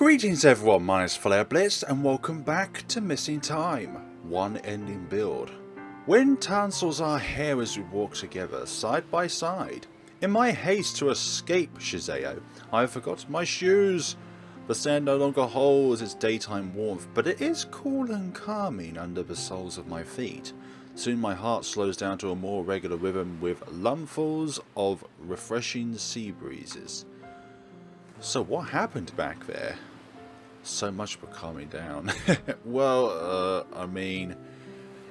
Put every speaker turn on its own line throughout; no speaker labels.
Greetings everyone, my name is FlareBlitzed and welcome back to Missing Time, one ending build. Wind tansels our hair as we walk together, side by side. In my haste to escape Shizeo, I have forgotten my shoes. The sand no longer holds its daytime warmth, but it is cool and calming under the soles of my feet. Soon my heart slows down to a more regular rhythm with lungfuls of refreshing sea breezes. So what happened back there? So much for calming down. Well, I mean,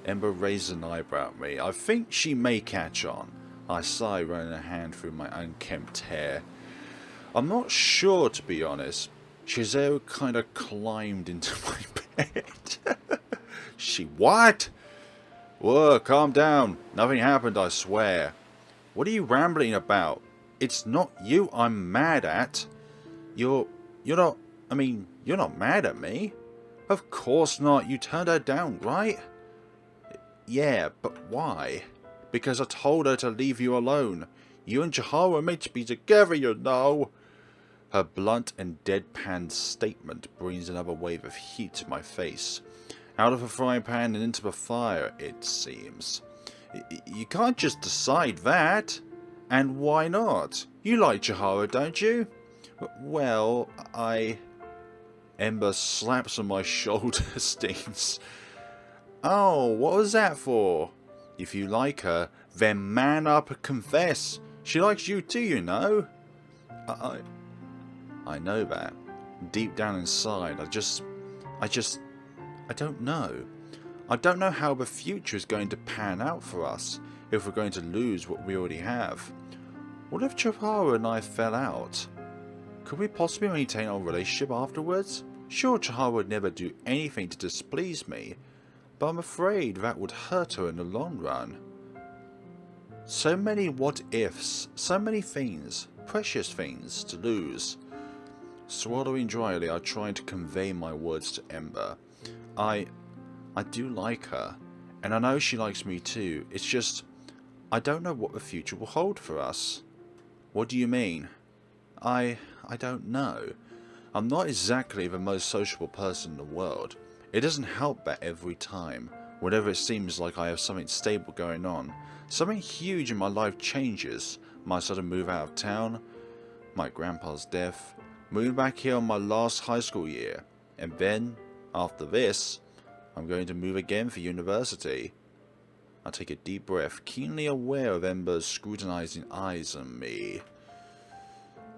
Ember raised an eyebrow at me. I think she may catch on. I sigh, running a hand through my unkempt hair. I'm not sure, to be honest. Shizeo kind of climbed into my bed. She what? Whoa, calm down. Nothing happened, I swear. What are you rambling about? It's not you I'm mad at. You're not, I mean, you're not mad at me. Of course not, you turned her down, right? Yeah, but why? Because I told her to leave you alone. You and Chihara are meant to be together, you know. Her blunt and deadpan statement brings another wave of heat to my face. Out of the frying pan and into the fire, it seems. You can't just decide that. And why not? You like Chihara, don't you? Well, Ember slaps on my shoulder stings. Oh, what was that for? If you like her, then man up and confess. She likes you too, you know. I know that. Deep down inside, I don't know. I don't know how the future is going to pan out for us, if we're going to lose what we already have. What if Chihara and I fell out? Could we possibly maintain our relationship afterwards? Sure, Chihara would never do anything to displease me, but I'm afraid that would hurt her in the long run. So many what ifs, so many things, precious things to lose. Swallowing dryly, I tried to convey my words to Ember. I do like her, and I know she likes me too. It's just, I don't know what the future will hold for us. What do you mean? I don't know. I'm not exactly the most sociable person in the world. It doesn't help that every time, whenever it seems like I have something stable going on, something huge in my life changes. My sudden move out of town, my grandpa's death, moving back here on my last high school year, and then, after this, I'm going to move again for university. I take a deep breath, keenly aware of Ember's scrutinizing eyes on me.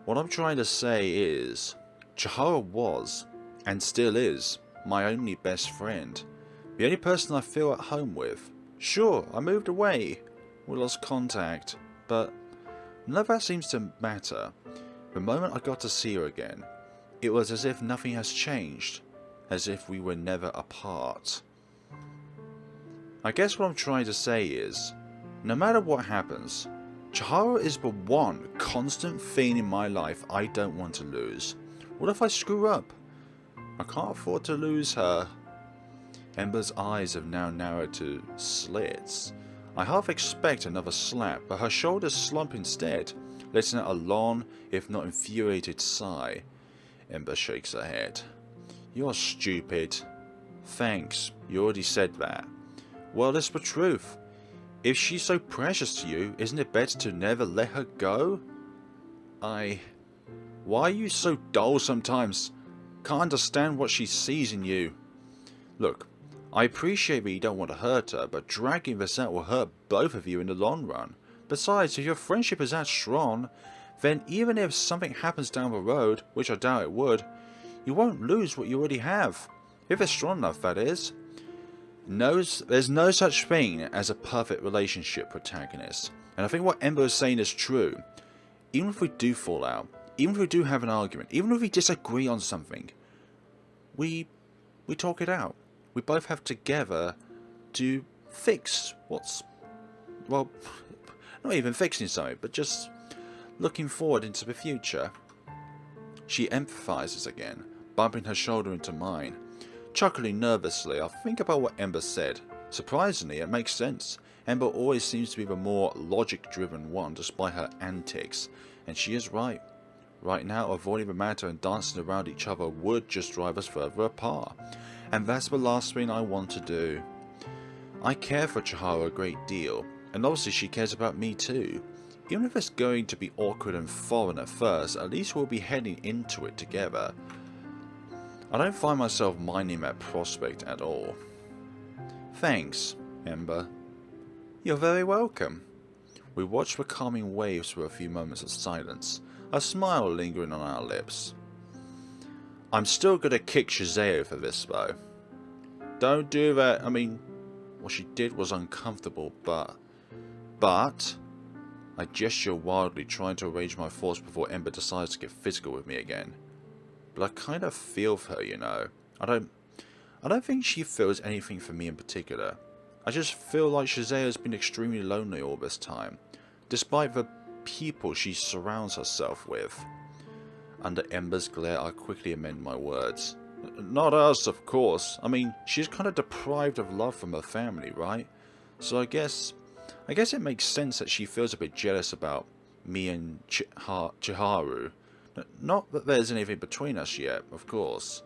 What I'm trying to say is, Chihara was, and still is, my only best friend. The only person I feel at home with. Sure, I moved away. We lost contact, but none of that seems to matter. The moment I got to see her again, it was as if nothing has changed. As if we were never apart. I guess what I'm trying to say is, no matter what happens, Chihara is the one constant thing in my life I don't want to lose. What if I screw up? I can't afford to lose her. Ember's eyes have now narrowed to slits. I half expect another slap, but her shoulders slump instead, letting out a long, if not infuriated sigh. Ember shakes her head. You're stupid. Thanks, you already said that. Well, it's the truth. If she's so precious to you, isn't it better to never let her go? Why are you so dull sometimes? Can't understand what she sees in you. Look, I appreciate that you don't want to hurt her, but dragging this out will hurt both of you in the long run. Besides, if your friendship is that strong, then even if something happens down the road, which I doubt it would, you won't lose what you already have. If it's strong enough, that is. There's no such thing as a perfect relationship protagonist. And I think what Ember is saying is true. Even if we do fall out, even if we do have an argument, even if we disagree on something, we talk it out. We both have together to fix what's, well, not even fixing something, but just looking forward into the future. She empathizes again, bumping her shoulder into mine. Chuckling nervously, I think about what Ember said. Surprisingly, it makes sense. Ember always seems to be the more logic-driven one despite her antics, and she is right. Right now, avoiding the matter and dancing around each other would just drive us further apart. And that's the last thing I want to do. I care for Chihara a great deal, and obviously she cares about me too. Even if it's going to be awkward and foreign at first, at least we'll be heading into it together. I don't find myself minding that prospect at all. Thanks, Ember. You're very welcome. We watched the calming waves for a few moments of silence, a smile lingering on our lips. I'm still gonna kick Shizeo for this though. Don't do that. I mean, what she did was uncomfortable, but I gesture wildly, trying to arrange my thoughts before Ember decides to get physical with me again. But I kind of feel for her, you know. I don't think she feels anything for me in particular. I just feel like Shizeo's been extremely lonely all this time, despite the people she surrounds herself with. Under Ember's glare, I quickly amend my words. Not us, of course. I mean, she's kind of deprived of love from her family, right? So I guess it makes sense that she feels a bit jealous about me and Chiharu. Not that there's anything between us yet, of course.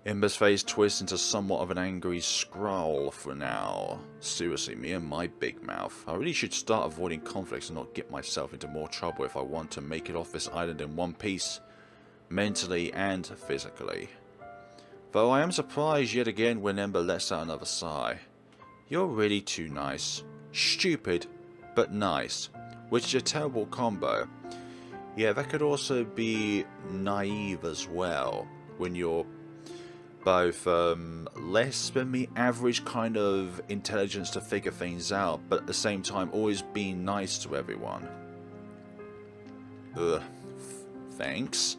Ember's face twists into somewhat of an angry scowl for now. Seriously, me and my big mouth. I really should start avoiding conflicts and not get myself into more trouble if I want to make it off this island in one piece, mentally and physically. Though I am surprised yet again when Ember lets out another sigh. You're really too nice. Stupid, but nice. Which is a terrible combo. Yeah, that could also be naive as well, when you're both less than the average kind of intelligence to figure things out, but at the same time always being nice to everyone. Ugh. Thanks.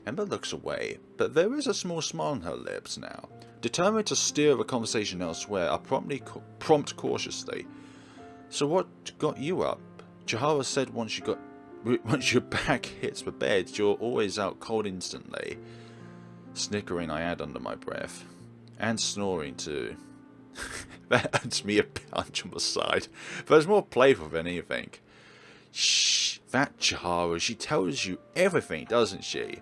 Ember looks away, but there is a small smile on her lips now. Determined to steer the conversation elsewhere, I prompt cautiously. So what got you up? Chihara said once your back hits the bed, you're always out cold instantly. Snickering, I add under my breath. And snoring too. That adds me a punch on the side. But it's more playful than anything. Shh, that Chihara, she tells you everything, doesn't she?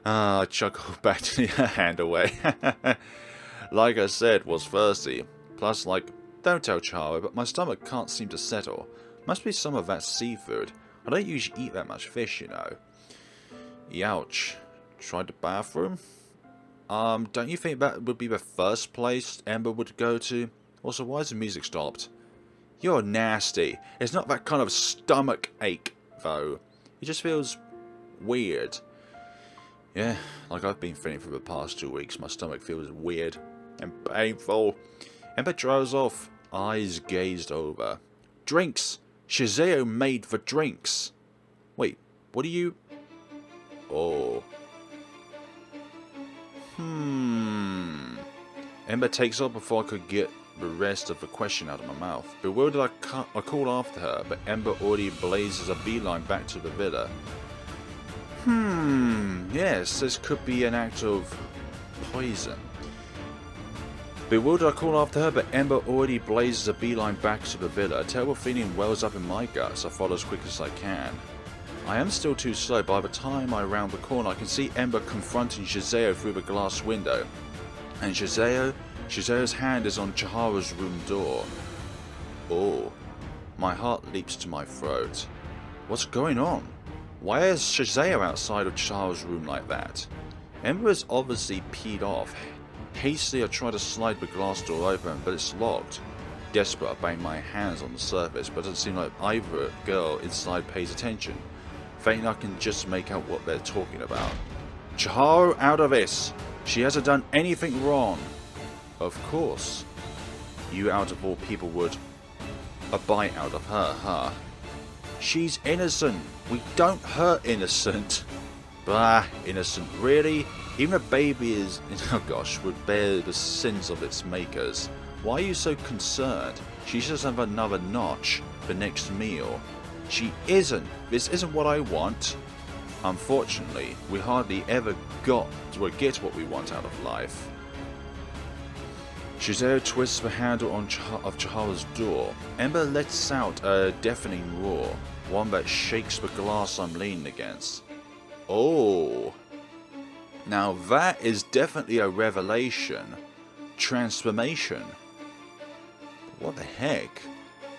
I chuckle back to her hand away. Like I said, was thirsty. Plus, don't tell Chihara, but my stomach can't seem to settle. Must be some of that seafood. I don't usually eat that much fish, you know. Youch. Tried the bathroom? Don't you think that would be the first place Ember would go to? Also, why is the music stopped? You're nasty. It's not that kind of stomach ache, though. It just feels weird. Yeah, like I've been feeling for the past 2 weeks. My stomach feels weird and painful. Ember drives off, eyes gazed over. Drinks! Shizeo made the drinks! Wait, what do you... Oh... Ember takes off before I could get the rest of the question out of my mouth. Bewildered, I call after her, but Ember already blazes a beeline back to the villa. Yes, this could be an act of poison. Bewildered, I call after her, but Ember already blazes a beeline back to the villa. A terrible feeling wells up in my guts. I follow as quick as I can. I am still too slow. By the time I round the corner, I can see Ember confronting Shizeo through the glass window. And Shizeo's hand is on Chihara's room door. Oh, my heart leaps to my throat. What's going on? Why is Shizeo outside of Chihara's room like that? Ember is obviously peed off. Hastily I try to slide the glass door open, but it's locked. Desperate, I bang my hands on the surface, but it doesn't seem like either girl inside pays attention. Thinking I can just make out what they're talking about. Chihara, out of this! She hasn't done anything wrong. Of course. You out of all people would. A bite out of her, huh? She's innocent. We don't hurt innocent. Bah, innocent, really? Even a baby is, oh gosh, would bear the sins of its makers. Why are you so concerned? She should have another notch for next meal. She isn't. This isn't what I want. Unfortunately, we hardly ever get what we want out of life. Shizeo twists the handle of Chihara's door. Ember lets out a deafening roar, one that shakes the glass I'm leaning against. Oh. Now that is definitely a revelation. Transformation. What the heck?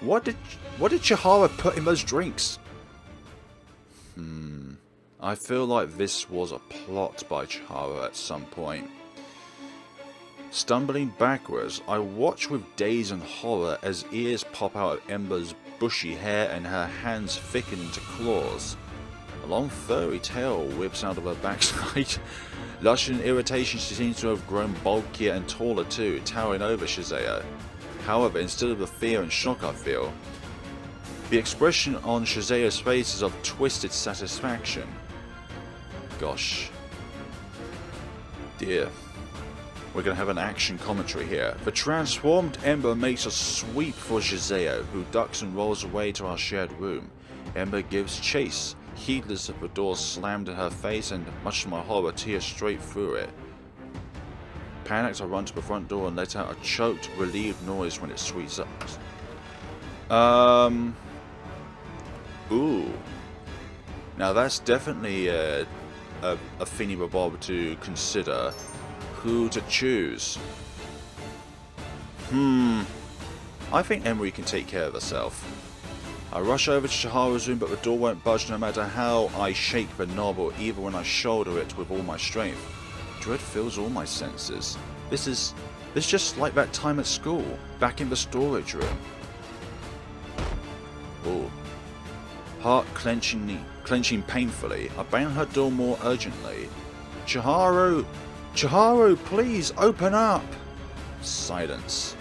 What did Chihara put in those drinks? I feel like this was a plot by Chihara at some point. Stumbling backwards, I watch with daze and horror as ears pop out of Ember's bushy hair and her hands thicken into claws. A long furry tail whips out of her backside. Lush in irritation, she seems to have grown bulkier and taller too, towering over Shizeo. However, instead of the fear and shock I feel, the expression on Shizeo's face is of twisted satisfaction. Gosh. Dear. We're going to have an action commentary here. The transformed Ember makes a sweep for Shizeo, who ducks and rolls away to our shared room. Ember gives chase, heedless of the door slammed in her face, and much to my horror, tears straight through it. Panicked, I run to the front door and let out a choked, relieved noise when it sweeps up. Ooh. Now that's definitely a thingy bob to consider. Who to choose? I think Emery can take care of herself. I rush over to Chihara's room, but the door won't budge no matter how I shake the knob or even when I shoulder it with all my strength. Dread fills all my senses. This is just like that time at school, back in the storage room. Oh. Heart clenching painfully, I bang on her door more urgently. Chiharu! Chiharu, please, open up! Silence.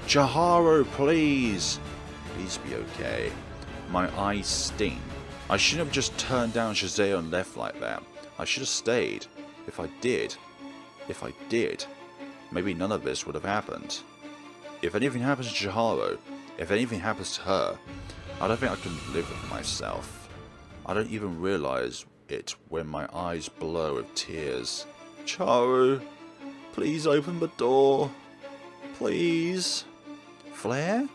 Chiharu, please! Please be okay. My eyes sting. I shouldn't have just turned down Shizeo and left like that. I should have stayed. If I did, maybe none of this would have happened. If anything happens to Chiharu, if anything happens to her, I don't think I can live with myself. I don't even realize it when my eyes blow with tears. Chiharu, please open the door. Please. Flare?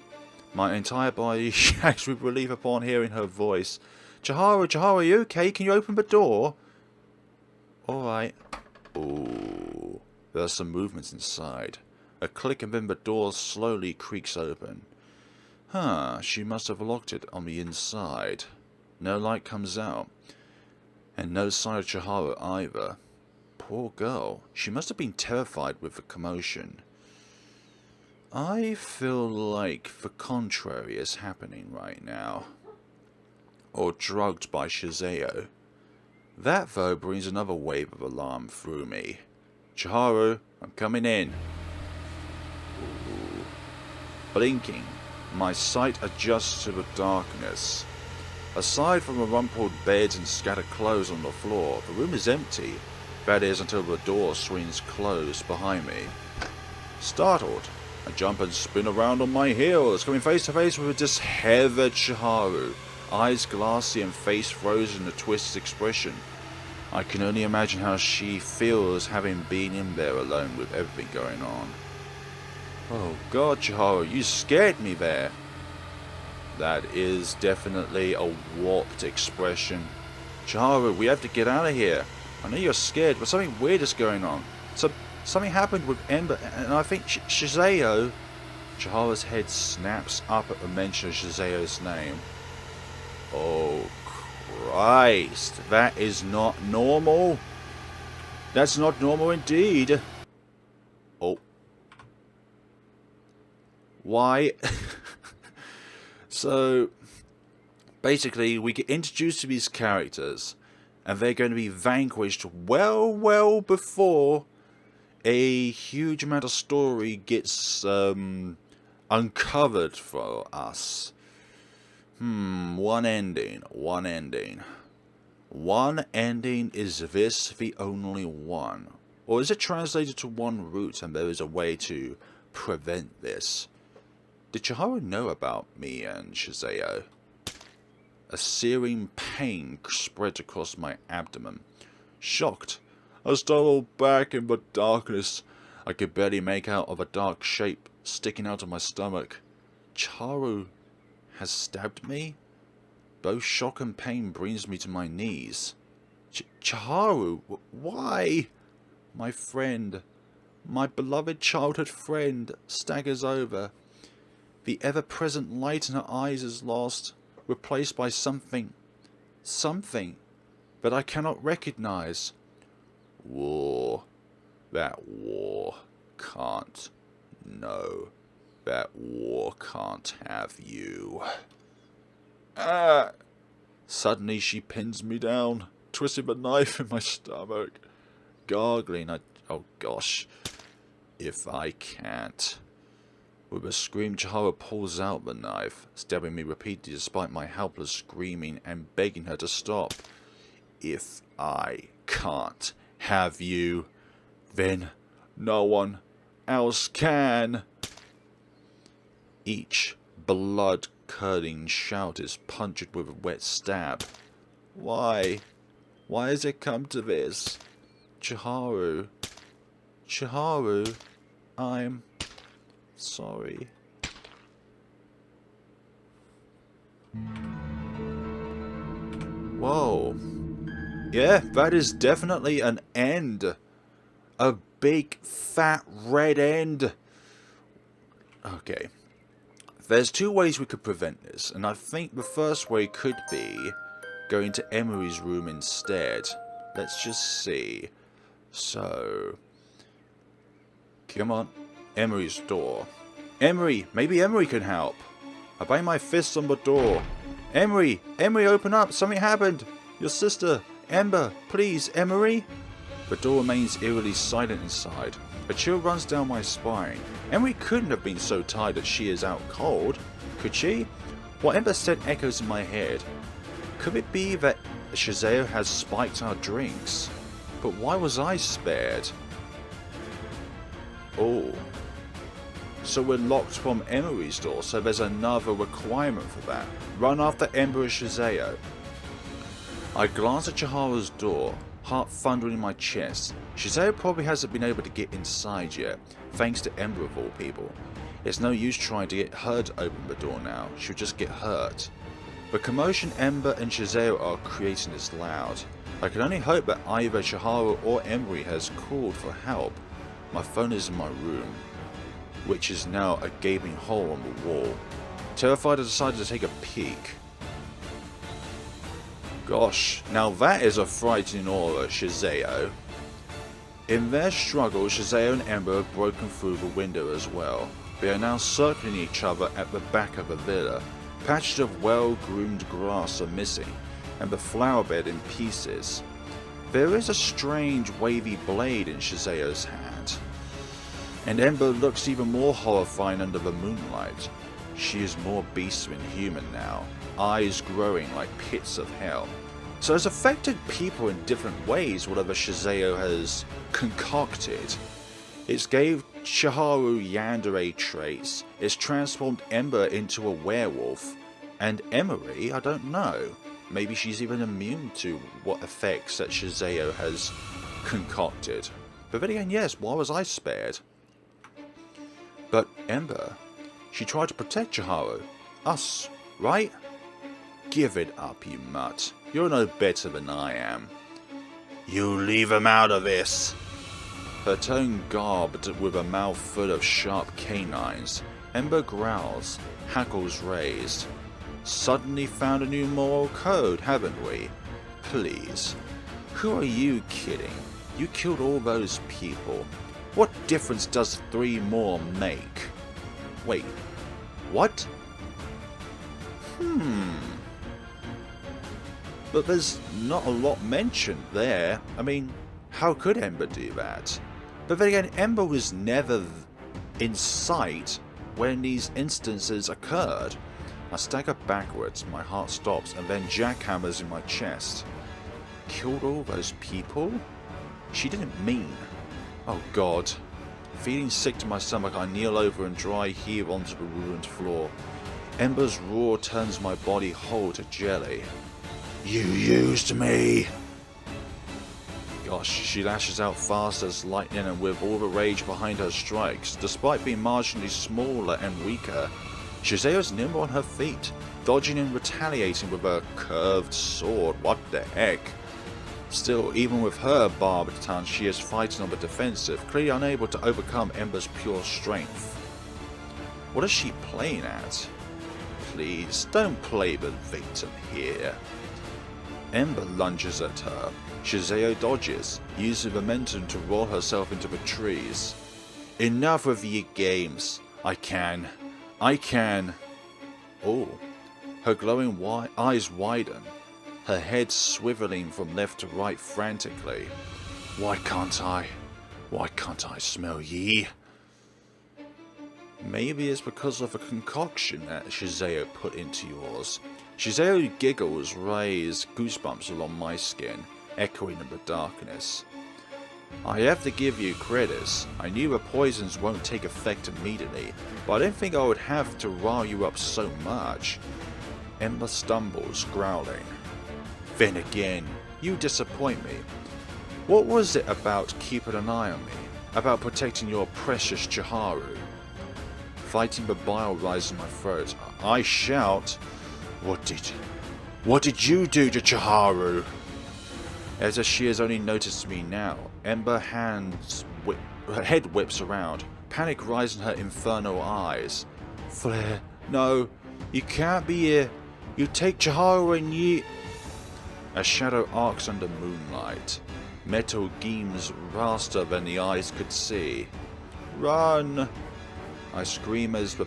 My entire body shakes with relief upon hearing her voice. Chiharu, are you okay? Can you open the door? Alright. Ooh. There are some movements inside. A click and then the door slowly creaks open. She must have locked it on the inside. No light comes out. And no sign of Chiharu either. Poor girl. She must have been terrified with the commotion. I feel like the contrary is happening right now. Or drugged by Shizeo. That, though, brings another wave of alarm through me. Chiharu, I'm coming in. Ooh. Blinking, my sight adjusts to the darkness. Aside from the rumpled beds and scattered clothes on the floor, the room is empty. That is, until the door swings closed behind me. Startled, I jump and spin around on my heels, coming face to face with a disheveled Chiharu, eyes glassy and face frozen in a twisted expression. I can only imagine how she feels having been in there alone with everything going on. Oh God, Chiharu, you scared me there. That is definitely a warped expression. Chiharu, we have to get out of here. I know you're scared, but something weird is going on. Something happened with Ember, and I think Shizeo... Chiharu's head snaps up at the mention of Shizeo's name. Oh, Christ. That is not normal. That's not normal indeed. Oh. Why? So, basically, we get introduced to these characters, and they're going to be vanquished well before a huge amount of story gets uncovered for us. One ending. One ending. Is this the only one? Or is it translated to one route and there is a way to prevent this? Did Chiharu know about me and Shizeo? A searing pain spread across my abdomen. Shocked, I stumbled back in the darkness. I could barely make out of a dark shape sticking out of my stomach. Chiharu has stabbed me? Both shock and pain brings me to my knees. Chiharu, why? My friend, my beloved childhood friend, staggers over. The ever-present light in her eyes is lost, replaced by something that I cannot recognize. War. That war can't. No. That war can't have you. Suddenly she pins me down, twisting a knife in my stomach. Gargling, oh gosh. If I can't. With a scream, Chiharu pulls out the knife, stabbing me repeatedly despite my helpless screaming and begging her to stop. If I can't have you, then no one else can. Each blood-curdling shout is punctured with a wet stab. Why? Why has it come to this? Chiharu, I'm sorry. Whoa. Yeah, that is definitely an end. A big, fat, red end. Okay. There's two ways we could prevent this, and I think the first way could be going to Emery's room instead. Let's just see. So, come on. Emery's door. Emery! Maybe Emery can help. I bang my fists on the door. Emery! Emery, open up! Something happened! Your sister! Ember! Please, Emery! The door remains eerily silent inside. A chill runs down my spine. Emery couldn't have been so tired that she is out cold. Could she? What Ember said echoes in my head. Could it be that Shazeo has spiked our drinks? But why was I spared? Oh. So we're locked from Emery's door, so there's another requirement for that. Run after Ember and Shazeo. I glance at Chiharu's door, heart thundering in my chest. Shazeo probably hasn't been able to get inside yet, thanks to Ember of all people. It's no use trying to get her to open the door now, she'll just get hurt. The commotion Ember and Shazeo are creating is loud. I can only hope that either Chiharu or Emery has called for help. My phone is in my room, which is now a gaping hole on the wall. Terrified, I decided to take a peek. Gosh, now that is a frightening aura, Shazeo. In their struggle, Shazeo and Ember have broken through the window as well. They are now circling each other at the back of the villa. Patches of well-groomed grass are missing, and the flower bed in pieces. There is a strange wavy blade in Shazeo's hand. And Ember looks even more horrifying under the moonlight. She is more beast than human now, eyes growing like pits of hell. So it's affected people in different ways, whatever Shazeo has concocted. It's gave Chiharu yandere traits, it's transformed Ember into a werewolf, and Emery, I don't know. Maybe she's even immune to what effects that Shazeo has concocted. But then again, yes, why was I spared? But Ember, she tried to protect Chiharu. Us, right? Give it up, you mutt. You're no better than I am. You leave him out of this. Her tone garbed with a mouth full of sharp canines. Ember growls, hackles raised. Suddenly found a new moral code, haven't we? Please. Who are you kidding? You killed all those people. What difference does 3 more make? Wait, what? But there's not a lot mentioned there. I mean, how could Ember do that? But then again, Ember was never in sight when these instances occurred. I stagger backwards, my heart stops, and then jackhammers in my chest. Killed all those people? She didn't mean. Oh god. Feeling sick to my stomach, I kneel over and dry heave onto the ruined floor. Ember's roar turns my body whole to jelly. You used me! Gosh, she lashes out fast as lightning and with all the rage behind her strikes. Despite being marginally smaller and weaker, Shizao's nimble on her feet, dodging and retaliating with a curved sword. What the heck? Still, even with her barbed tongue, she is fighting on the defensive, clearly unable to overcome Ember's pure strength. What is she playing at? Please, don't play the victim here. Ember lunges at her. Shizao dodges, using momentum to roll herself into the trees. Enough of your games. I can. Oh. Her glowing eyes widen, her head swiveling from left to right frantically. Why can't I smell ye? Maybe it's because of a concoction that Shizao put into yours. Shizao giggles raise goosebumps along my skin, echoing in the darkness. I have to give you credit. I knew the poisons won't take effect immediately, but I didn't think I would have to rile you up so much. Ember stumbles, growling. Then again, you disappoint me. What was it about keeping an eye on me? About protecting your precious Chiharu? Fighting the bile rise in my throat, I shout, What did you do to Chiharu? As if she has only noticed me now, Ember her head whips around, panic rising in her infernal eyes. Flare, no, you can't be here. You take Chiharu and ye... A shadow arcs under moonlight. Metal gleams vaster than the eyes could see. Run! I scream as the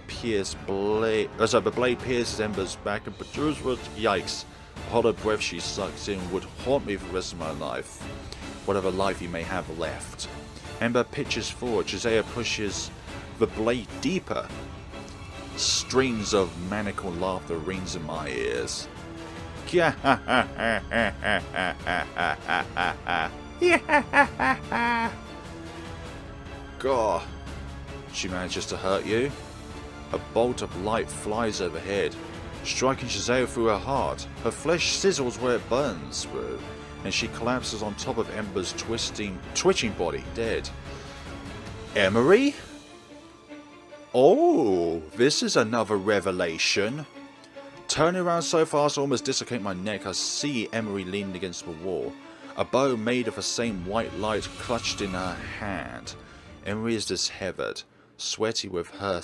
blade pierces Ember's back and protrudes with yikes. The hollow breath she sucks in would haunt me for the rest of my life. Whatever life you may have left. Ember pitches forward. Shizao pushes the blade deeper. Strings of maniacal laughter rings in my ears. God. She manages to hurt you. A bolt of light flies overhead, striking Shizao through her heart. Her flesh sizzles where it burns through, and she collapses on top of Ember's twitching body, dead. Emery? Oh, this is another revelation. Turning around so fast I almost dislocate my neck, I see Emery leaning against the wall, a bow made of the same white light clutched in her hand. Emery is disheveled, sweaty with hair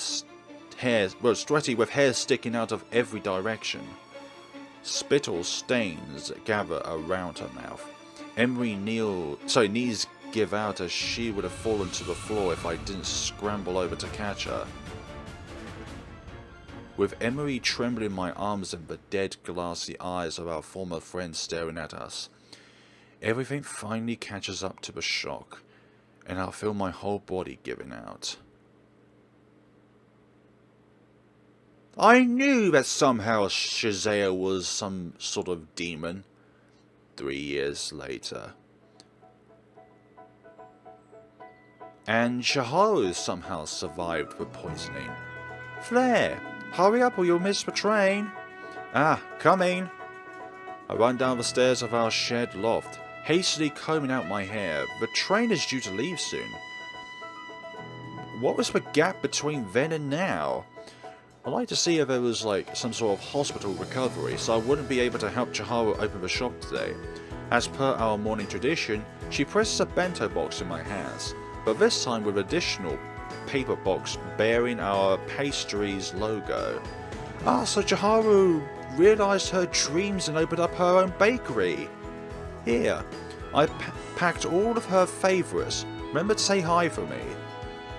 sticking out of every direction. Spittle stains gather around her mouth. Emery knees give out as she would have fallen to the floor if I didn't scramble over to catch her. With Emery trembling in my arms and the dead glassy eyes of our former friend staring at us, everything finally catches up to the shock, and I feel my whole body giving out. I knew that somehow Shizao was some sort of demon. 3 years later. And Chiharu somehow survived the poisoning. Flare, hurry up or you'll miss the train. Ah, coming. I run down the stairs of our shared loft, hastily combing out my hair. The train is due to leave soon. What was the gap between then and now? I'd like to see if there was like some sort of hospital recovery, so I wouldn't be able to help Chiharu open the shop today. As per our morning tradition, she presses a bento box in my hands, but this time with additional paper box bearing our pastry's logo. Ah, so Chiharu realised her dreams and opened up her own bakery. Here, I packed all of her favourites. Remember to say hi for me.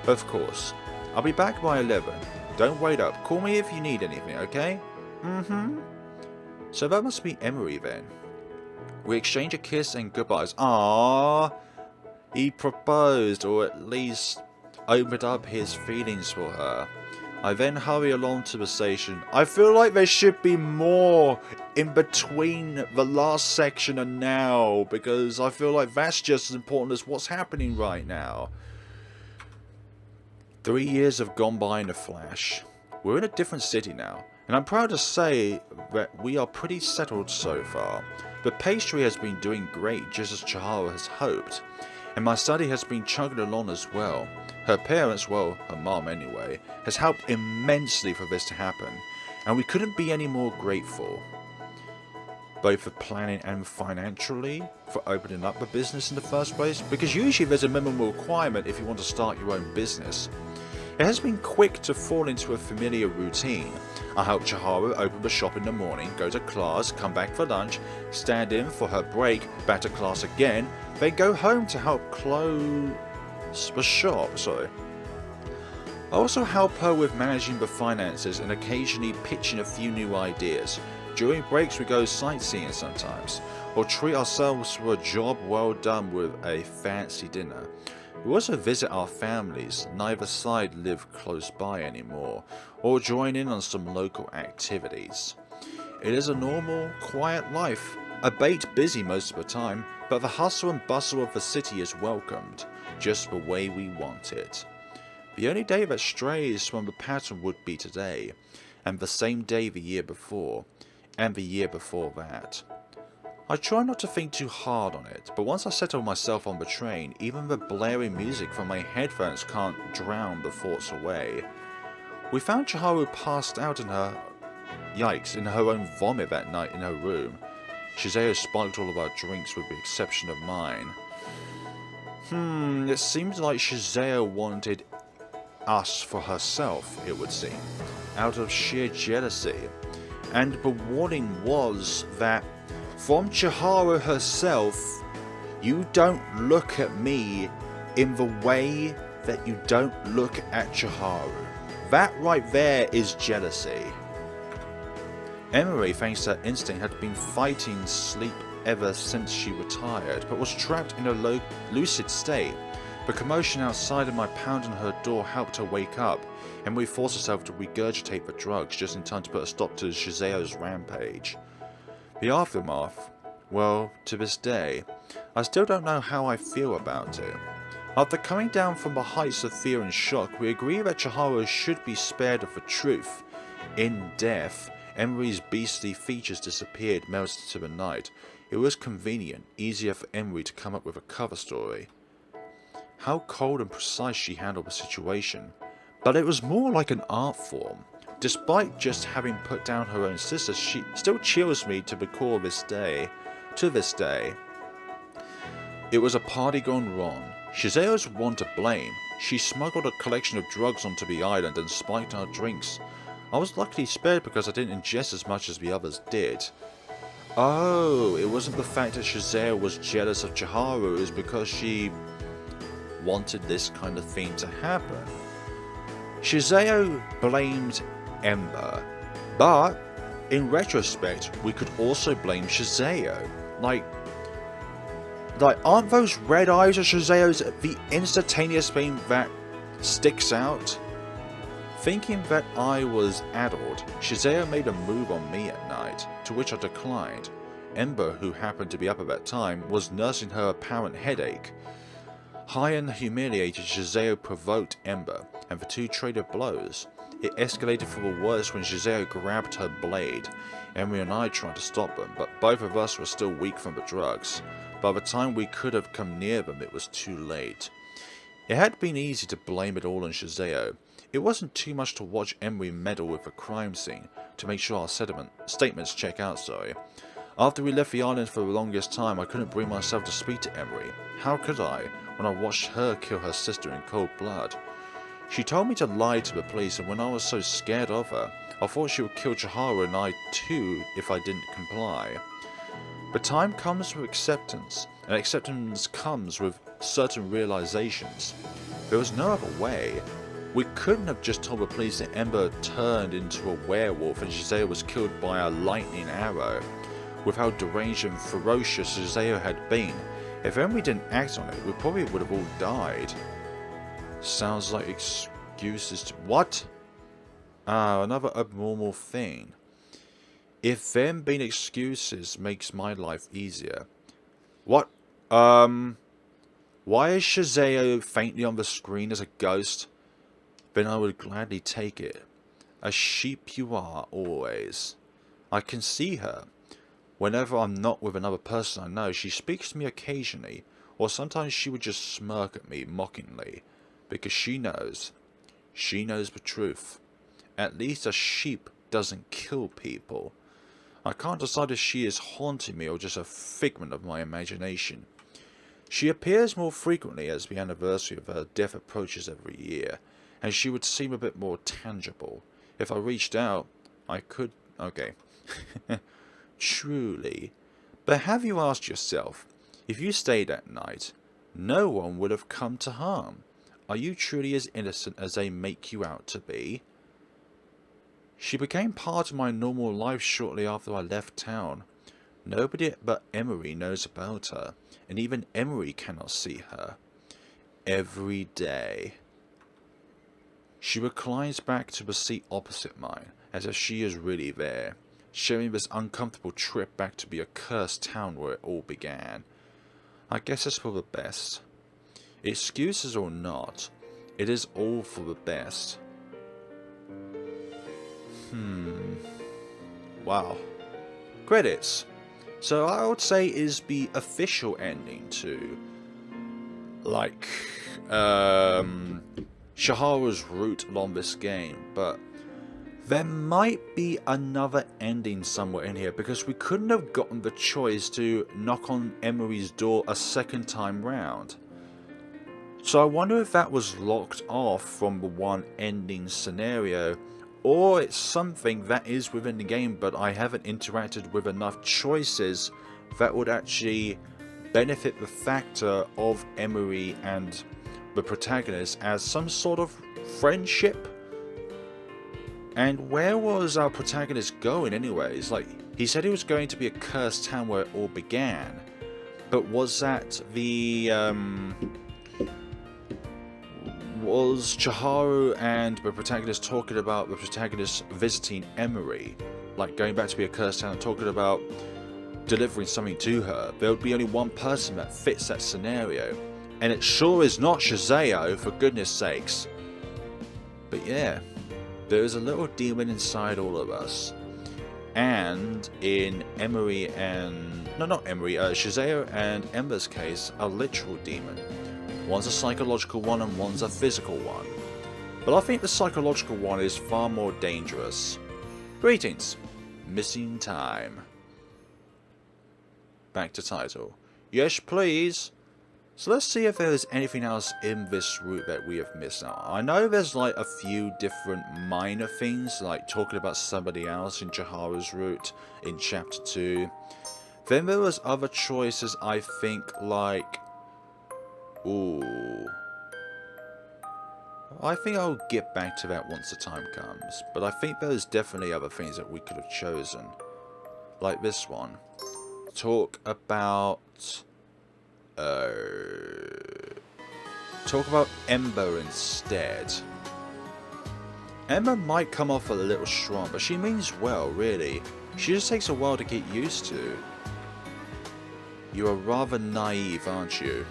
Of course. I'll be back by 11. Don't wait up. Call me if you need anything, okay? So that must be Emery then. We exchange a kiss and goodbyes. Ah, he proposed, or at least opened up his feelings for her. I then hurry along to the station. I feel like there should be more in between the last section and now, because I feel like that's just as important as what's happening right now. 3 years have gone by in a flash. We're in a different city now, and I'm proud to say that we are pretty settled so far. The pastry has been doing great, just as Chihara has hoped, and my study has been chugging along as well. Her parents, well, her mom anyway, has helped immensely for this to happen, and we couldn't be any more grateful. Both for planning and financially, for opening up a business in the first place, because usually there's a minimum requirement if you want to start your own business. It has been quick to fall into a familiar routine. I help Chihara open the shop in the morning, go to class, come back for lunch, stand in for her break, back to class again, then go home to help close the shop. I also help her with managing the finances and occasionally pitching a few new ideas. During breaks we go sightseeing sometimes, or treat ourselves for a job well done with a fancy dinner. We also visit our families, neither side live close by anymore, or join in on some local activities. It is a normal, quiet life, albeit busy most of the time, but the hustle and bustle of the city is welcomed, just the way we want it. The only day that strays from the pattern would be today, and the same day the year before, and the year before that. I try not to think too hard on it, but once I settle myself on the train, even the blaring music from my headphones can't drown the thoughts away. We found Chihara passed out in her own vomit that night in her room. Shizeo spiked all of our drinks with the exception of mine. It seems like Shizeo wanted us for herself, it would seem, out of sheer jealousy. And the warning was that from Chihara herself, you don't look at me in the way that you don't look at Chihara. That right there is jealousy. Emery, thanks to her instinct, had been fighting sleep ever since she retired, but was trapped in a lucid state. The commotion outside and my pound on her door helped her wake up, and we forced herself to regurgitate the drugs just in time to put a stop to Shizeo's rampage. The aftermath, well, to this day, I still don't know how I feel about it. After coming down from the heights of fear and shock, we agree that Chihara should be spared of the truth. In death, Emery's beastly features disappeared, melted to the night. It was convenient, easier for Emery to come up with a cover story. How cold and precise she handled the situation. But it was more like an art form. Despite just having put down her own sister, she still chills me to the core to this day. It was a party gone wrong. Shizeo's one to blame. She smuggled a collection of drugs onto the island and spiked our drinks. I was luckily spared because I didn't ingest as much as the others did. Oh, it wasn't the fact that Shizeo was jealous of Chihara, it was because she wanted this kind of thing to happen. Shizeo blamed Ember, but in retrospect, we could also blame Shizeo. Like, aren't those red eyes of Shizeo's the instantaneous thing that sticks out? Thinking that I was addled, Shizeo made a move on me at night, to which I declined. Ember, who happened to be up at that time, was nursing her apparent headache. High and humiliated, Shizeo provoked Ember, and the two traded blows. It escalated for the worse when Shizeo grabbed her blade. Emery and I tried to stop them, but both of us were still weak from the drugs. By the time we could have come near them, it was too late. It had been easy to blame it all on Shizeo. It wasn't too much to watch Emery meddle with the crime scene, to make sure our statements check out, After we left the island for the longest time, I couldn't bring myself to speak to Emery. How could I, when I watched her kill her sister in cold blood? She told me to lie to the police, and when I was so scared of her, I thought she would kill Chihara and I too if I didn't comply. But time comes with acceptance, and acceptance comes with certain realizations. There was no other way. We couldn't have just told the police that Ember turned into a werewolf and Shizeo was killed by a lightning arrow. With how deranged and ferocious Shizeo had been, if Emery didn't act on it, we probably would have all died. Sounds like excuses to... What? Ah, another abnormal thing. If them being excuses makes my life easier. What? Why is Shizeo faintly on the screen as a ghost? Then I would gladly take it. A sheep you are, always. I can see her. Whenever I'm not with another person I know, she speaks to me occasionally, or sometimes she would just smirk at me mockingly, because she knows the truth. At least a sheep doesn't kill people. I can't decide if she is haunting me or just a figment of my imagination. She appears more frequently as the anniversary of her death approaches every year, and she would seem a bit more tangible. If I reached out, I could... Okay. Truly. But have you asked yourself, if you stayed at night, no one would have come to harm? Are you truly as innocent as they make you out to be? She became part of my normal life shortly after I left town. Nobody but Emery knows about her, and even Emery cannot see her. Every day. She reclines back to the seat opposite mine, as if she is really there, sharing this uncomfortable trip back to the accursed town where it all began. I guess it's for the best. Excuses or not, it is all for the best. Wow. Credits. So I would say is the official ending to, like, Shaharo's route along this game, but there might be another ending somewhere in here, because we couldn't have gotten the choice to knock on Emery's door a second time round. So I wonder if that was locked off from the one ending scenario, or it's something that is within the game but I haven't interacted with enough choices that would actually benefit the factor of Emery and the protagonist as some sort of friendship. And where was our protagonist going anyways? Like, he said he was going to be a cursed town where it all began, but was that the was Chihiro and the protagonist talking about the protagonist visiting Emery, like going back to be a cursed town and talking about delivering something to her? There would be only one person that fits that scenario, and it sure is not Shazeo, for goodness sakes. But yeah, there is a little demon inside all of us, and in Emery and Shazeo and Ember's case, a literal demon. One's a psychological one and one's a physical one. But I think the psychological one is far more dangerous. Greetings. Missing time. Back to title. Yes, please. So let's see if there's anything else in this route that we have missed out. I know there's like a few different minor things, like talking about somebody else in Chihiro's route in Chapter 2. Then there was other choices, I think, like... Ooh. I think I'll get back to that once the time comes. But I think there's definitely other things that we could have chosen. Like this one. Talk about Ember instead. Ember might come off a little strong, but she means well, really. She just takes a while to get used to. You are rather naive, aren't you?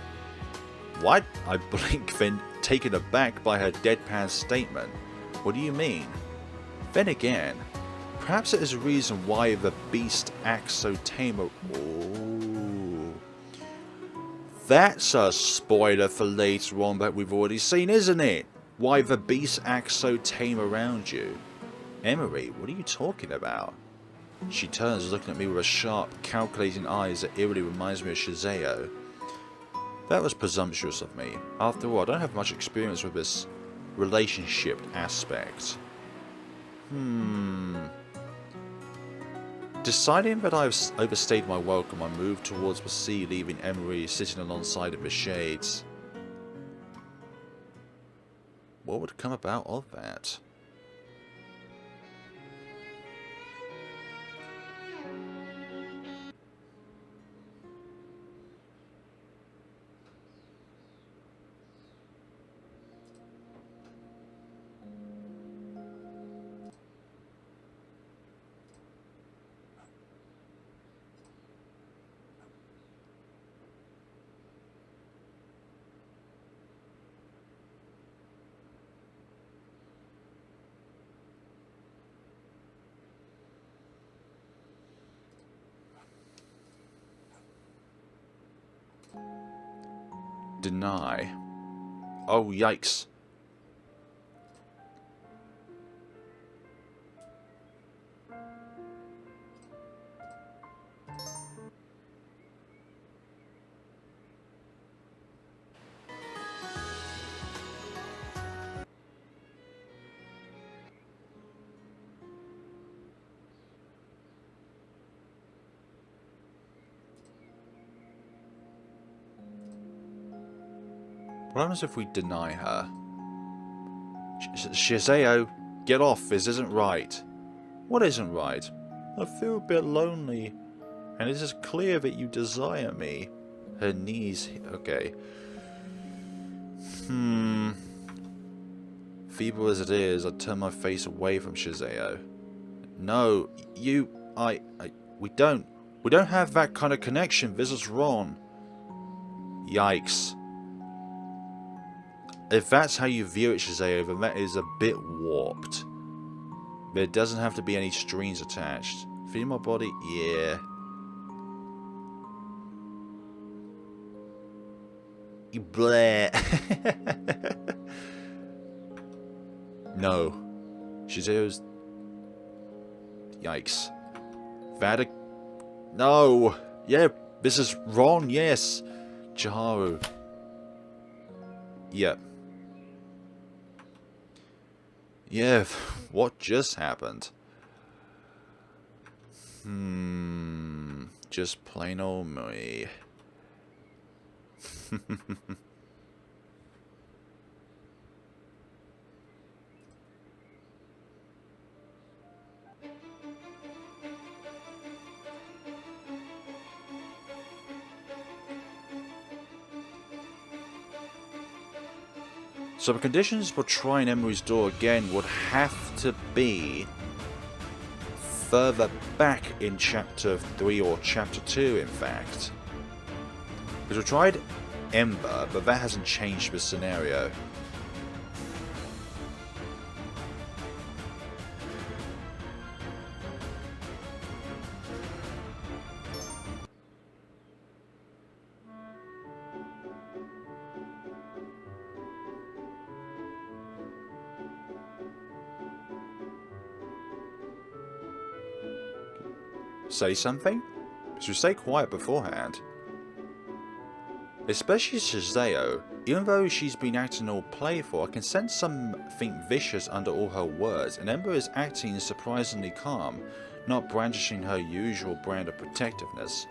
What? I blink, then taken aback by her deadpan statement. What do you mean? Then again, perhaps it is a reason why the beast acts so tame. Ooh. That's a spoiler for later on that we've already seen, isn't it? Why the beast acts so tame around you. Emery, what are you talking about? She turns, looking at me with a sharp, calculating eyes that eerily reminds me of Shazeo. That was presumptuous of me. After all, I don't have much experience with this relationship aspect. Deciding that I've overstayed my welcome, I moved towards the sea, leaving Emery sitting alongside of the shades. What would come about of that? deny. Oh, yikes. What happens if we deny her? Shizeo, get off. This isn't right. What isn't right? I feel a bit lonely. And it is clear that you desire me. Her knees... Okay. Feeble as it is, I turn my face away from Shizeo. No, you... We don't have that kind of connection. This is wrong. Yikes. If that's how you view it, Shizeo, then that is a bit warped. There doesn't have to be any strings attached. Feeling my body? Yeah. You blare. No. Shizeo's... Yikes. Vada... No! Yeah, this is wrong, yes. Chiharu. Yep. Yeah, what just happened? Just plain old me. So the conditions for trying Emery's door again would have to be further back in Chapter 3 or Chapter 2, in fact. Because we tried Ember, but that hasn't changed the scenario. Say something? Should stay quiet beforehand. Especially Shizeo, even though she's been acting all playful, I can sense something vicious under all her words, and Ember is acting surprisingly calm, not brandishing her usual brand of protectiveness.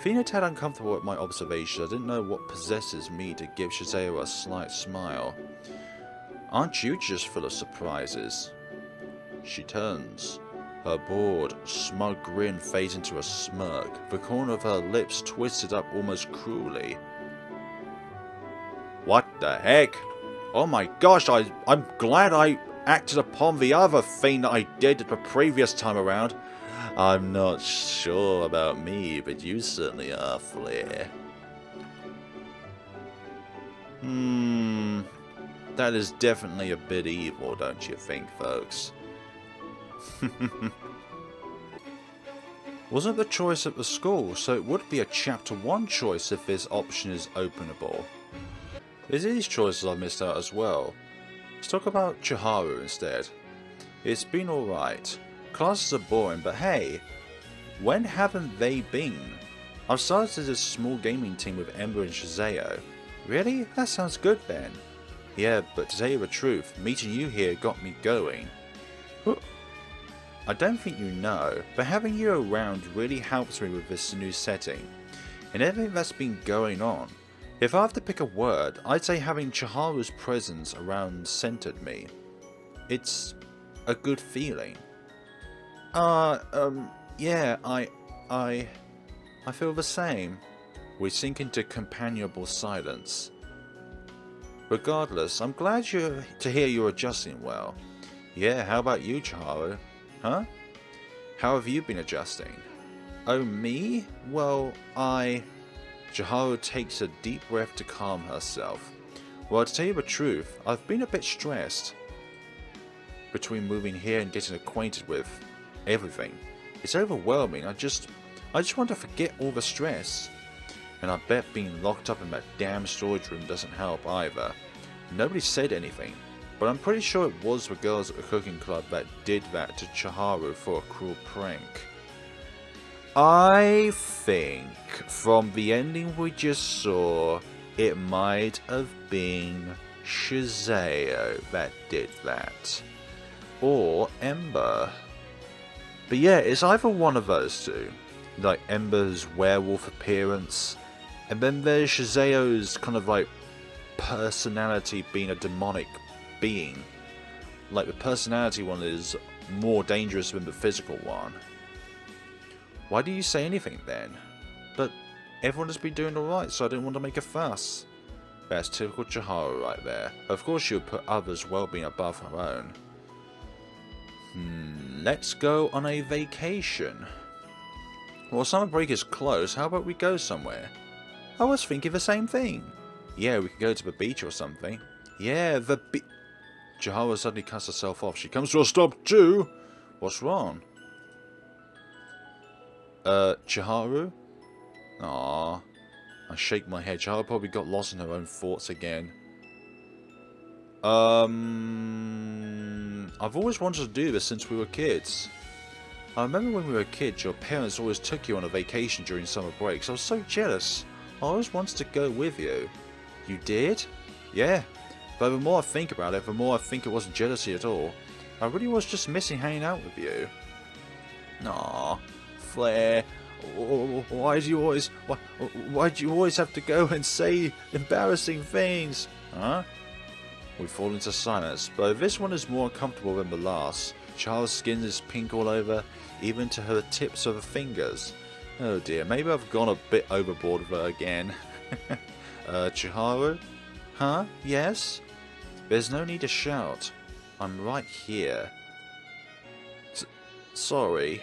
Feeling a tad uncomfortable at my observations, I didn't know what possesses me to give Shizeo a slight smile. Aren't you just full of surprises? She turns. Her bored, smug grin fades into a smirk, the corner of her lips twisted up almost cruelly. What the heck? Oh my gosh, I'm glad I acted upon the other thing that I did the previous time around. I'm not sure about me, but you certainly are, Flare. That is definitely a bit evil, don't you think, folks? Wasn't the choice at the school, so it would be a Chapter 1 choice if this option is openable. It's these choices I've missed out as well. Let's talk about Chiharu instead. It's been alright. Classes are boring, but hey, when haven't they been? I've started this small gaming team with Ember and Shizeo. Really? That sounds good then. Yeah, but to tell you the truth, meeting you here got me going. I don't think you know, but having you around really helps me with this new setting, and everything that's been going on. If I have to pick a word, I'd say having Chiharu's presence around centered me. It's a good feeling. Yeah, I feel the same. We sink into companionable silence. Regardless, I'm glad to hear you're adjusting well. Yeah, how about you, Chiharu? Huh? How have you been adjusting? Oh, me? Well, Chiharu takes a deep breath to calm herself. Well, to tell you the truth, I've been a bit stressed. Between moving here and getting acquainted with everything. It's overwhelming. I just want to forget all the stress. And I bet being locked up in that damn storage room doesn't help either. Nobody said anything, but I'm pretty sure it was the girls at the cooking club that did that to Chiharu for a cruel prank. I think from the ending we just saw, it might have been Shizeo that did that. Or Ember. But yeah, it's either one of those two. Like Ember's werewolf appearance, and then there's Shizeo's kind of like personality being a demonic being. Like the personality one is more dangerous than the physical one. Why do you say anything then? But everyone has been doing alright, so I didn't want to make a fuss. That's typical Chiharu right there. Of course she would put others' well-being above her own. Let's go on a vacation. Well, summer break is close, how about we go somewhere? I was thinking the same thing. Yeah, we could go to the beach or something. Yeah, the beach. Chiharu suddenly cuts herself off. She comes to a stop too. What's wrong? Chiharu? Aww. I shake my head. Chiharu probably got lost in her own thoughts again. I've always wanted to do this since we were kids. I remember when we were kids, your parents always took you on a vacation during summer breaks. I was so jealous. I always wanted to go with you. You did? Yeah. But the more I think about it, the more I think it wasn't jealousy at all. I really was just missing hanging out with you. Aww. Flare. Why do you always have to go and say embarrassing things? Huh? We fall into silence, but this one is more uncomfortable than the last. Chiharu's skin is pink all over, even to her tips of her fingers. Oh dear, maybe I've gone a bit overboard with her again. Chiharu? Huh? Yes? There's no need to shout. I'm right here. Sorry.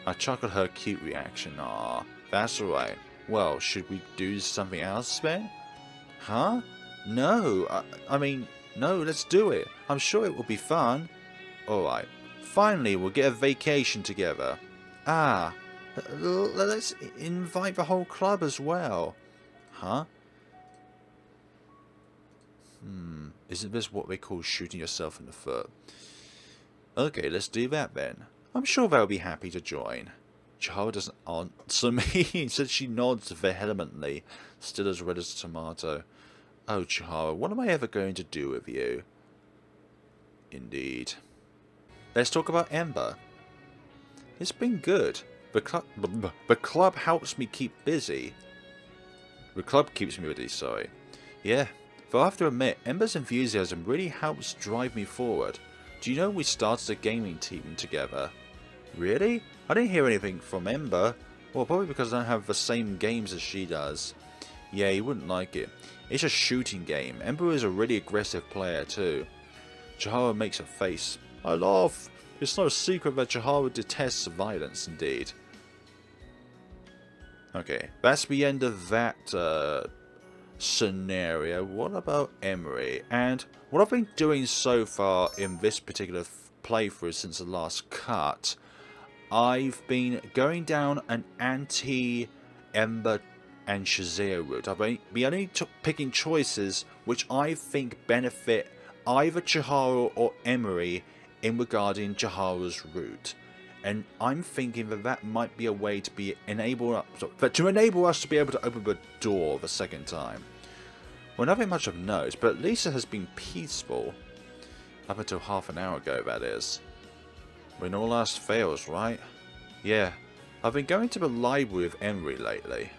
I chuckled her cute reaction. Aw, that's alright. Well, should we do something else then? Huh? No, I mean, no, let's do it. I'm sure it will be fun. Alright, finally we'll get a vacation together. Ah, let's invite the whole club as well. Huh? Isn't this what they call shooting yourself in the foot? Okay, let's do that then. I'm sure they'll be happy to join. Chiharu doesn't answer me. Instead she nods vehemently, still as red as a tomato. Oh, Chiharu, what am I ever going to do with you? Indeed. Let's talk about Ember. It's been good. The club helps me keep busy. The club keeps me busy, sorry. Yeah, though I have to admit, Ember's enthusiasm really helps drive me forward. Do you know we started a gaming team together? Really? I didn't hear anything from Ember. Well, probably because I don't have the same games as she does. Yeah, you wouldn't like it. It's a shooting game. Ember is a really aggressive player too. Chiharu makes a face. I laugh. It's no secret that Chiharu detests violence indeed. Okay, that's the end of that scenario. What about Emery? And what I've been doing so far in this particular playthrough since the last cut, I've been going down an anti-Ember and Shizeo route. I've been only picking choices which I think benefit either Chiharu or Emery in regarding Chiharu's route. And I'm thinking that that might be a way to enable us to be able to open the door the second time. Well, nothing much of note, but at least it has been peaceful. Up until half an hour ago, that is. When all else fails, right? Yeah, I've been going to the library with Emery lately.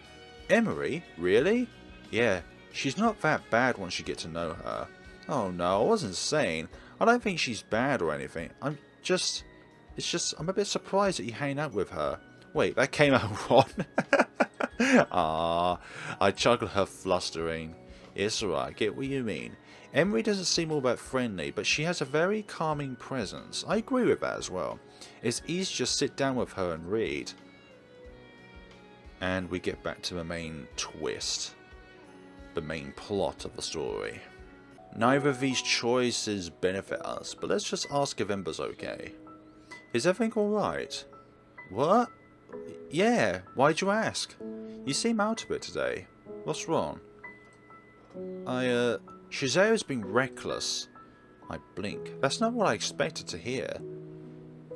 Emery? Really? Yeah, she's not that bad once you get to know her. Oh no, I wasn't saying. I don't think she's bad or anything. I'm a bit surprised that you hang out with her. Wait, that came out wrong. Ah, I chuckled her flustering. It's alright, I get what you mean. Emery doesn't seem all that friendly, but she has a very calming presence. I agree with that as well. It's easy to just sit down with her and read. And we get back to the main twist. The main plot of the story. Neither of these choices benefit us, but let's just ask if Ember's okay. Is everything alright? What? Yeah, why'd you ask? You seem out of it today. What's wrong? Shazao's been reckless. I blink. That's not what I expected to hear.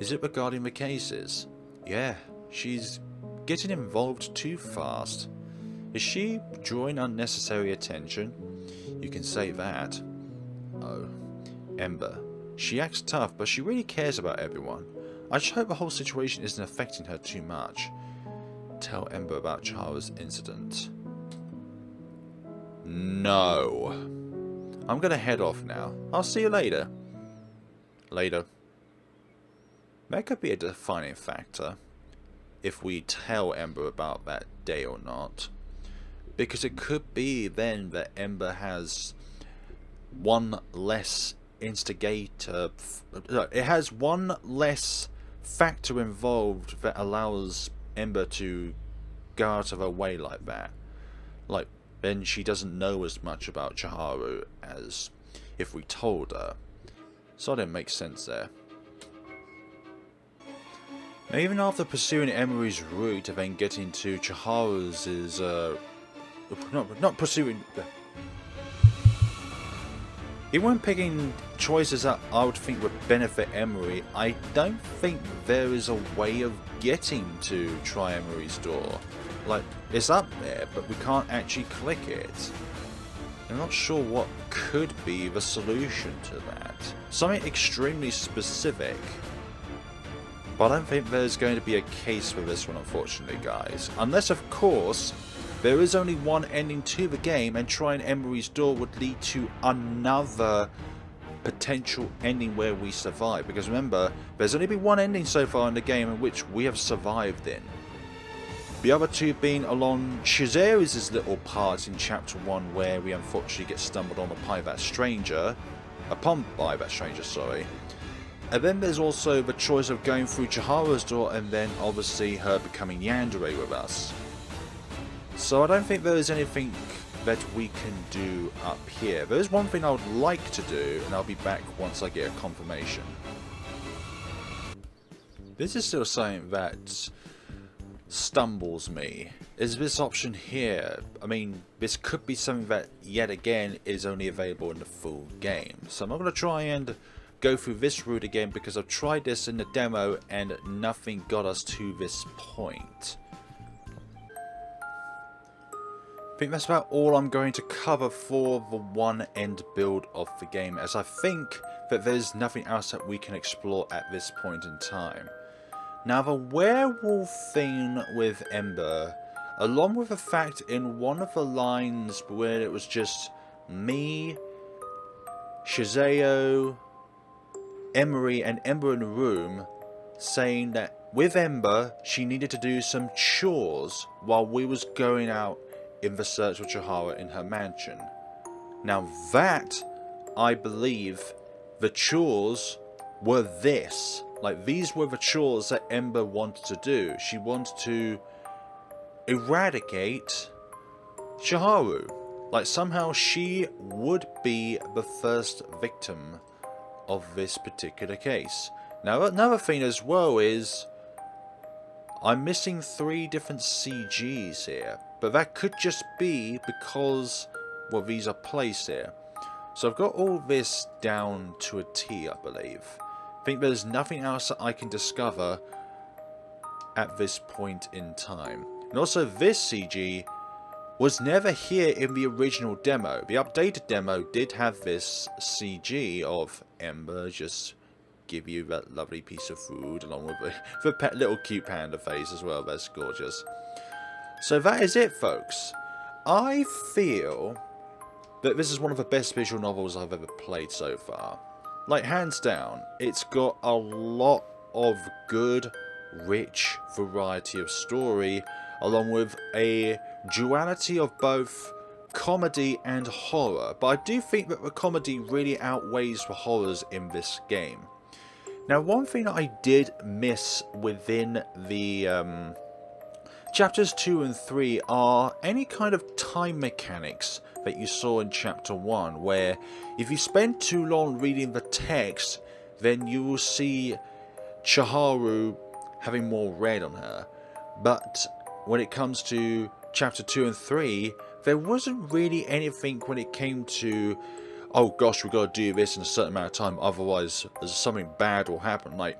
Is it regarding the cases? Yeah, she's getting involved too fast. Is she drawing unnecessary attention? You can say that. Oh, Ember. She acts tough, but she really cares about everyone. I just hope the whole situation isn't affecting her too much. Tell Ember about Chihara's incident. No. I'm gonna head off now. I'll see you later. Later. That could be a defining factor. If we tell Ember about that day or not. Because it could be then that Ember has one less instigator. It has one less factor involved that allows Ember to go out of her way like that. Like, then she doesn't know as much about Chihara as if we told her. So that makes sense there. Now, even after pursuing Emery's route and then getting to Chihara's is not pursuing. Even when picking choices that I would think would benefit Emery, I don't think there is a way of getting to try Emery's door. Like, it's up there, but we can't actually click it. I'm not sure what could be the solution to that. Something extremely specific. But I don't think there's going to be a case for this one, unfortunately, guys. Unless, of course, there is only one ending to the game, and trying Emery's door would lead to another potential ending where we survive. Because remember, there's only been one ending so far in the game in which we have survived in. The other two being along Shazao's little part in Chapter 1 where we unfortunately get stumbled upon that stranger. And then there's also the choice of going through Chihara's door and then obviously her becoming Yandere with us. So I don't think there is anything that we can do up here. There is one thing I would like to do, and I'll be back once I get a confirmation. This is still something that stumbles me. Is this option here? I mean, this could be something that yet again is only available in the full game. So I'm not going to try and go through this route again because I've tried this in the demo and nothing got us to this point. I think that's about all I'm going to cover for the one end build of the game, as I think that there's nothing else that we can explore at this point in time. Now, the werewolf thing with Ember, along with the fact in one of the lines where it was just me, Shazeo, Emery and Ember in the room, saying that with Ember she needed to do some chores while we was going out in the search for Chihara in her mansion. Now that, I believe, the chores were this. Like, these were the chores that Ember wanted to do. She wanted to eradicate Chihara. Like, somehow she would be the first victim of this particular case. Now, another thing as well is I'm missing 3 different CGs here, but that could just be because, well, these are placed here. So I've got all this down to a T, I believe. I think there's nothing else that I can discover at this point in time. And also, this CG was never here in the original demo. The updated demo did have this CG of Ember just give you that lovely piece of food along with the pet little cute panda face as well. That's gorgeous. So that is it, folks. I feel that this is one of the best visual novels I've ever played so far. Like, hands down, it's got a lot of good, rich variety of story, along with a duality of both comedy and horror. But I do think that the comedy really outweighs the horrors in this game. Now, one thing that I did miss within the chapters 2 and 3 are any kind of time mechanics that you saw in chapter 1, where if you spend too long reading the text, then you will see Chihara having more red on her. But when it comes to chapter 2 and 3, there wasn't really anything when it came to, oh gosh, we've got to do this in a certain amount of time, otherwise something bad will happen. Like,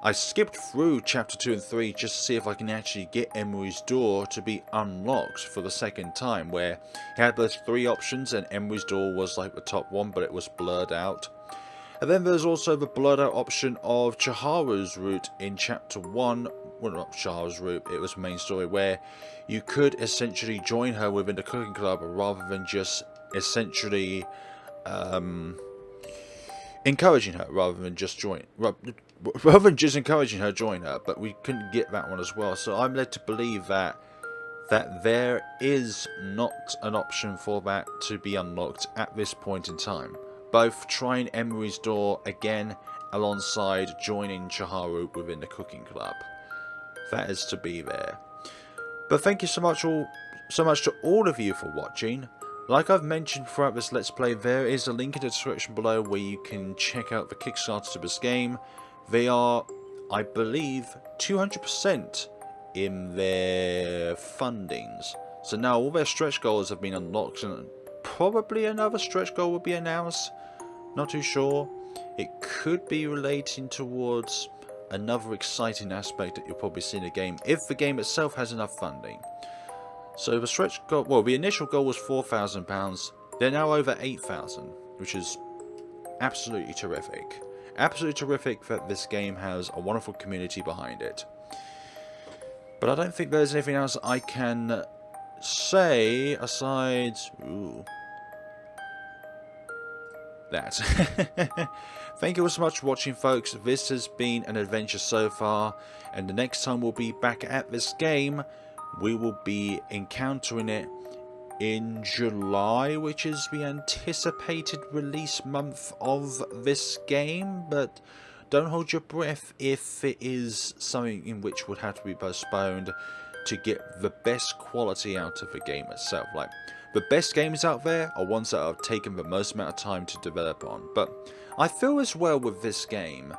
I skipped through chapter 2 and 3 just to see if I can actually get Emery's door to be unlocked for the second time, where he had those 3 options and Emery's door was like the top one, but it was blurred out. And then there's also the blurred out option of Chiharu's route in chapter 1, well, not Chiharu's route, it was the main story, where you could essentially join her within the cooking club rather than just essentially encouraging her, rather than just encouraging her, join her. But we couldn't get that one as well, so I'm led to believe that there is not an option for that to be unlocked at this point in time. Both trying Emery's door again alongside joining Chiharu within the cooking club. That is to be there. But thank you so much to all of you for watching. Like I've mentioned throughout this Let's Play, there is a link in the description below where you can check out the Kickstarter to this game. They are, I believe, 200% in their fundings. So now all their stretch goals have been unlocked, and probably another stretch goal will be announced. Not too sure. It could be relating towards another exciting aspect that you'll probably see in the game, if the game itself has enough funding. So the stretch goal, well, the initial goal was £4,000. They're now over 8,000, which is absolutely terrific. Absolutely terrific that this game has a wonderful community behind it. But I don't think there's anything else I can say aside that. Thank you all so much for watching, folks. This has been an adventure so far, and the next time we'll be back at this game, we will be encountering it in July, which is the anticipated release month of this game. But don't hold your breath if it is something in which would have to be postponed to get the best quality out of the game itself. Like, the best games out there are ones that have taken the most amount of time to develop on. But I feel as well with this game,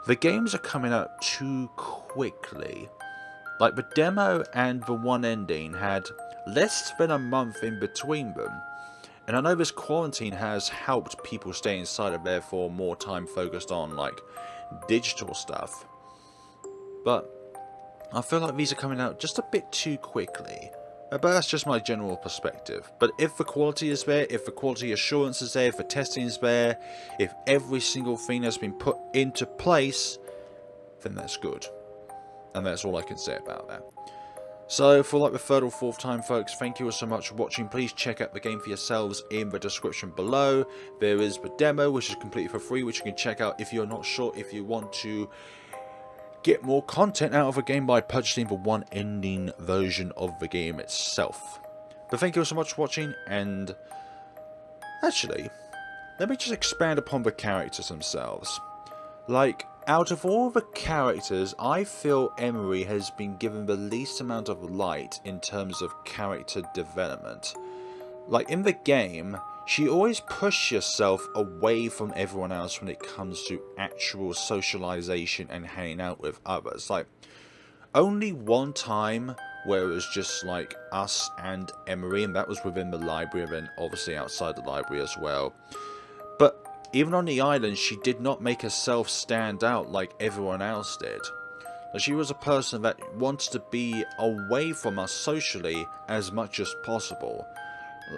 the games are coming out too quickly. Like, the demo and the one ending had less than a month in between them. And I know this quarantine has helped people stay inside and therefore more time focused on, like, digital stuff. But I feel like these are coming out just a bit too quickly. But that's just my general perspective. But if the quality is there, if the quality assurance is there, if the testing is there, if every single thing has been put into place, then that's good. And that's all I can say about that. So, for like the 3rd or 4th time, folks, thank you all so much for watching. Please check out the game for yourselves in the description below. There is the demo, which is completely for free, which you can check out if you're not sure if you want to get more content out of a game by purchasing the one ending version of the game itself. But thank you all so much for watching, and actually, let me just expand upon the characters themselves. Like, out of all the characters, I feel Emery has been given the least amount of light in terms of character development. Like, in the game, she always pushes herself away from everyone else when it comes to actual socialization and hanging out with others. Like, only one time where it was just like us and Emery, and that was within the library, and then obviously outside the library as well. But even on the island, she did not make herself stand out like everyone else did. She was a person that wanted to be away from us socially as much as possible.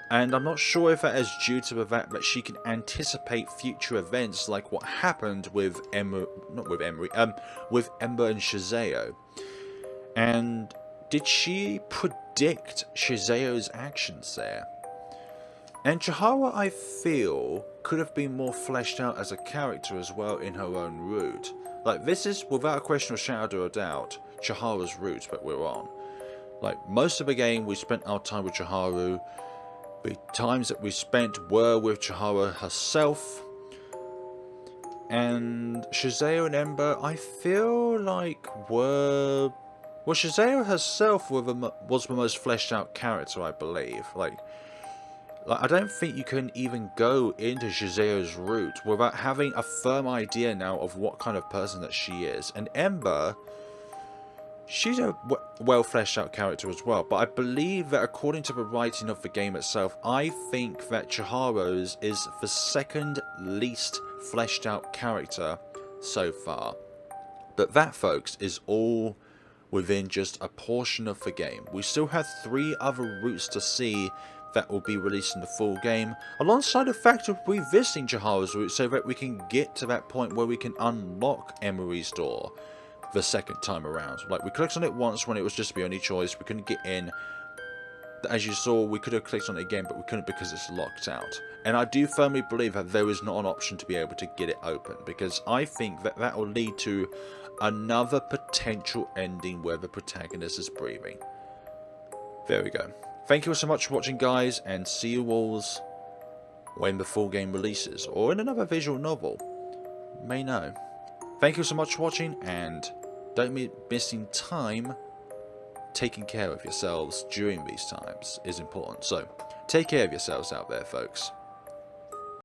And I'm not sure if that is due to the fact that she can anticipate future events like what happened with Ember and Shizeo. And did she predict Shizeo's actions there? And Chiharu, I feel, could have been more fleshed out as a character as well in her own route. Like, this is, without a question or shadow of a doubt, Chiharu's route that we're on. Like, most of the game we spent our time with Chiharu. The times that we spent were with Chiharu herself. And Shizeo and Ember, I feel like were... Well, Shizeo herself was the most fleshed out character, I believe. Like, I don't think you can even go into Shizeo's route without having a firm idea now of what kind of person that she is. And Ember, she's a well fleshed out character as well, but I believe that according to the writing of the game itself, I think that Chiharu's is the second least fleshed out character so far. But that, folks, is all within just a portion of the game. We still have 3 other routes to see that will be released in the full game, alongside the fact of revisiting Chiharu's route so that we can get to that point where we can unlock Emery's door the second time around. Like, we clicked on it once when it was just the only choice, we couldn't get in. As you saw, we could have clicked on it again, but we couldn't because it's locked out. And I do firmly believe that there is not an option to be able to get it open, because I think that that will lead to another potential ending where the protagonist is breathing. There we go. Thank you all so much for watching, guys, and see you all when the full game releases, or in another visual novel. You may know. Thank you so much for watching, and don't be missing time. Taking care of yourselves during these times is important. So, take care of yourselves out there, folks.